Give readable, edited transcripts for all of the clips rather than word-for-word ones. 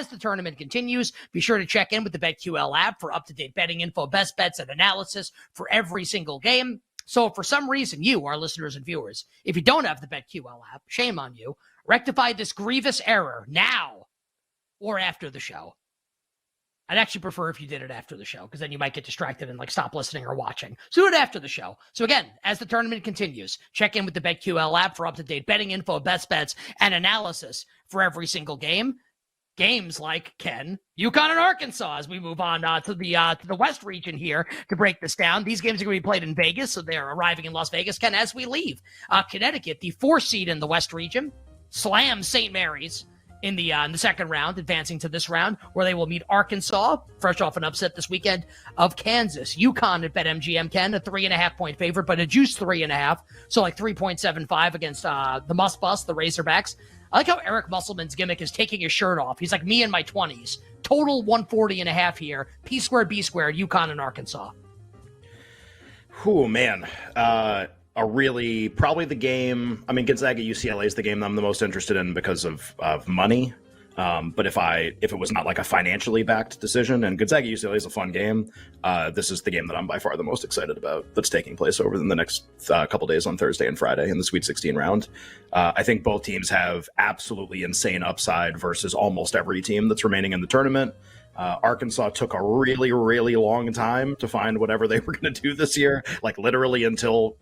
as the tournament continues, be sure to check in with the BetQL app for up-to-date betting info, best bets, and analysis for every single game. So if for some reason you, our listeners and viewers, if you don't have the BetQL app, shame on you. Rectify this grievous error now or after the show. I'd actually prefer if you did it after the show, because then you might get distracted and stop listening or watching. So do it after the show. So again, as the tournament continues, check in with the BetQL app for up-to-date betting info, best bets, and analysis for every single game. Games like, Ken, UConn and Arkansas, as we move on to the West region here to break this down. These games are going to be played in Vegas, so they're arriving in Las Vegas, Ken, as we leave. Connecticut, the 4th seed in the West region, slams St. Mary's in the second round, advancing to this round, where they will meet Arkansas, fresh off an upset this weekend, of Kansas. UConn at BetMGM, Ken, a 3.5-point favorite, but a juice 3.5, so 3.75 against the Must Bust, the Razorbacks. I like how Eric Musselman's gimmick is taking his shirt off. He's like me in my 20s. Total 140.5 here. P squared, B squared, UConn and Arkansas. Oh, man. Probably the game. I mean, Gonzaga UCLA is the game I'm the most interested in because of money. But if it was not a financially backed decision, and Gonzaga UCLA is a fun game, this is the game that I'm by far the most excited about that's taking place over the next couple days on Thursday and Friday in the Sweet 16 round. I think both teams have absolutely insane upside versus almost every team that's remaining in the tournament. Arkansas took a really, really long time to find whatever they were going to do this year, literally until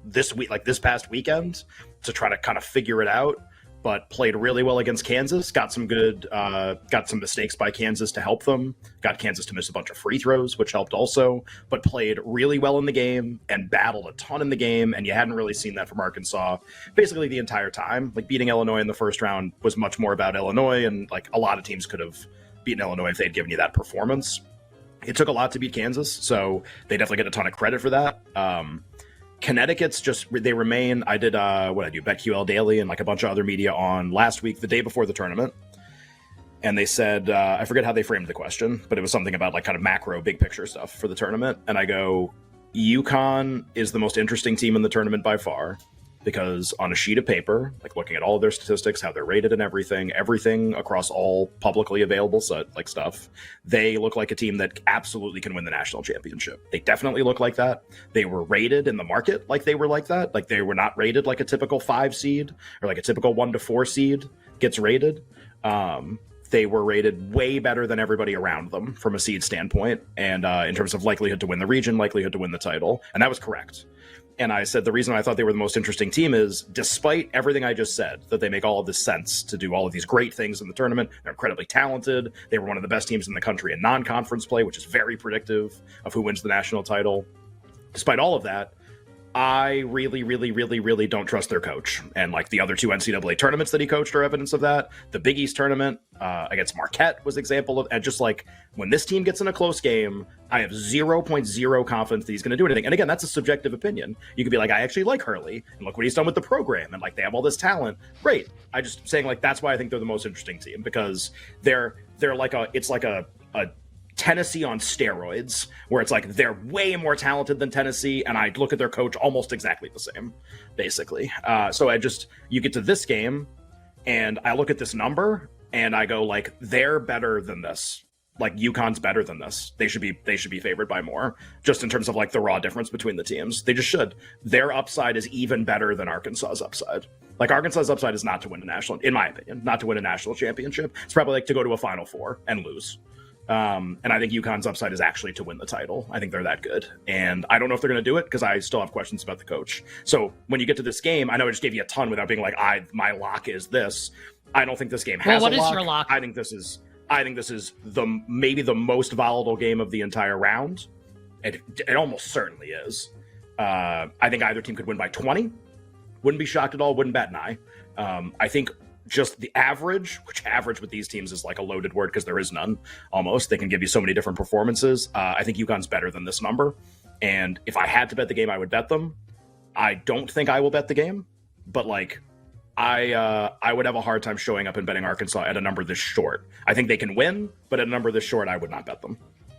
this week, this past weekend, to try to kind of figure it out, but played really well against Kansas. Got some mistakes by Kansas to help them. Got Kansas to miss a bunch of free throws, which helped also, but played really well in the game and battled a ton in the game. And you hadn't really seen that from Arkansas basically the entire time. Beating Illinois in the first round was much more about Illinois, and a lot of teams could have beaten Illinois if they'd given you that performance. It took a lot to beat Kansas, so they definitely get a ton of credit for that. Connecticut's they remain. I did BetQL Daily and a bunch of other media on last week, the day before the tournament, and they said, I forget how they framed the question, but it was something about kind of macro, big picture stuff for the tournament. And I go, UConn is the most interesting team in the tournament by far, because on a sheet of paper, looking at all of their statistics, how they're rated and everything across all publicly available stuff, they look like a team that absolutely can win the national championship. They definitely look like that. They were rated in the market like they were like that. They were not rated like a typical 5 seed or a typical 1 to 4 seed gets rated. They were rated way better than everybody around them from a seed standpoint, and in terms of likelihood to win the region, likelihood to win the title, and that was correct. And I said the reason I thought they were the most interesting team is, despite everything I just said, that they make all of this sense to do all of these great things in the tournament. They're incredibly talented. They were one of the best teams in the country in non-conference play, which is very predictive of who wins the national title. Despite all of that, I really, really, really, really don't trust their coach. And the other 2 NCAA tournaments that he coached are evidence of that. The Big East tournament against Marquette was an example of, and just when this team gets in a close game, I have 0.0 confidence that he's going to do anything. And again, that's a subjective opinion. You could be I actually like Hurley, and look what he's done with the program, and they have all this talent. Great. I just saying that's why I think they're the most interesting team, because they're it's like a Tennessee on steroids, where it's they're way more talented than Tennessee, and I look at their coach almost exactly the same, basically. So you get to this game, and I look at this number, and I go they're better than this. UConn's better than this. They should be favored by more, just in terms of the raw difference between the teams. They just should. Their upside is even better than Arkansas's upside. Arkansas's upside is not to win a national, in my opinion, not to win a national championship. It's probably to go to a Final Four and lose. And I think UConn's upside is actually to win the title. I think they're that good. And I don't know if they're going to do it, because I still have questions about the coach. So when you get to this game, I know I just gave you a ton without being my lock is this. I don't think this game has a lock. What is your lock? I think this is maybe the most volatile game of the entire round. It almost certainly is. I think either team could win by 20. Wouldn't be shocked at all. Wouldn't bat an eye. I think just the average, which average with these teams is a loaded word because there is none almost. They can give you so many different performances. I think UConn's better than this number. And if I had to bet the game, I would bet them. I don't think I will bet the game, but I would have a hard time showing up and betting Arkansas at a number this short. I think they can win, but at a number this short, I would not bet them.